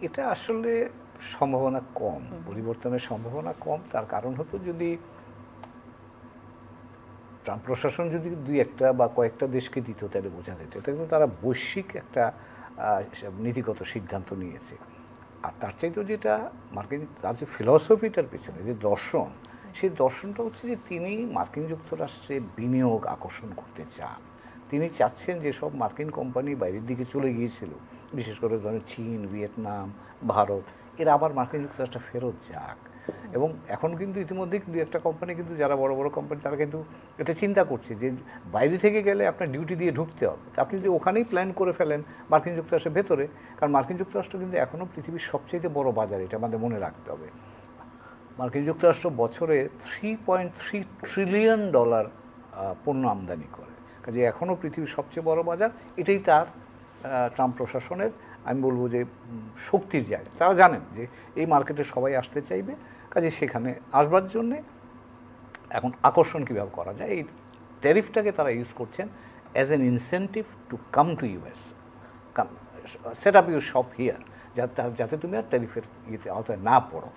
এটা আসলে সম্ভাবনা কম, পরিবর্তনের সম্ভাবনা কম। তার কারণ হতো যদি ট্রাম্প প্রশাসন যদি দুই একটা বা কয়েকটা দেশকে দিত তাহলে বোঝা যেত। এটা কিন্তু তারা বৈশ্বিক একটা নীতিগত সিদ্ধান্ত নিয়েছে। আর তার চাইতেও যেটা মার্কিন তার যে ফিলসফিটার পেছনে যে দর্শন, সেই দর্শনটা হচ্ছে যে তিনি মার্কিন যুক্তরাষ্ট্রে বিনিয়োগ আকর্ষণ করতে চান। তিনি চাচ্ছেন যে সব মার্কিন কোম্পানি বাইরের দিকে চলে গিয়েছিল, বিশেষ করে ধরেন চীন, ভিয়েতনাম, ভারত, এরা আবার মার্কিন যুক্তরাষ্ট্রে ফেরত যাক। এবং এখন কিন্তু ইতিমধ্যে কিন্তু একটা কোম্পানি কিন্তু যারা বড় বড় কোম্পানি তারা কিন্তু এটা চিন্তা করছে যে বাইরে থেকে গেলে আপনার ডিউটি দিয়ে ঢুকতে হবে। আপনি যদি ওখানেই প্ল্যান করে ফেলেন মার্কিন যুক্তরাষ্ট্রের ভেতরে, কারণ মার্কিন যুক্তরাষ্ট্র কিন্তু এখনও পৃথিবীর সবচেয়ে বড় বাজার, এটা আমাদের মনে রাখতে হবে। মার্কিন যুক্তরাষ্ট্র বছরে $3.3 ট্রিলিয়ন পণ্য আমদানি করে, কাজে এখনও পৃথিবীর সবচেয়ে বড় বাজার। এটাই তার ট্রাম্প প্রশাসনের আমি বলবো যে শক্তির জায়গা। তারা জানেন যে এই মার্কেটে সবাই আসতে চাইবে, কাজে সেখানে আসবার জন্যে এখন আকর্ষণ কীভাবে করা যায়, এই ট্যারিফটাকে তারা ইউজ করছেন as an incentive to come to US, set up your shop here, যাতে তুমি আর ট্যারিফের ইয়েতে আওতায় না পড়ো।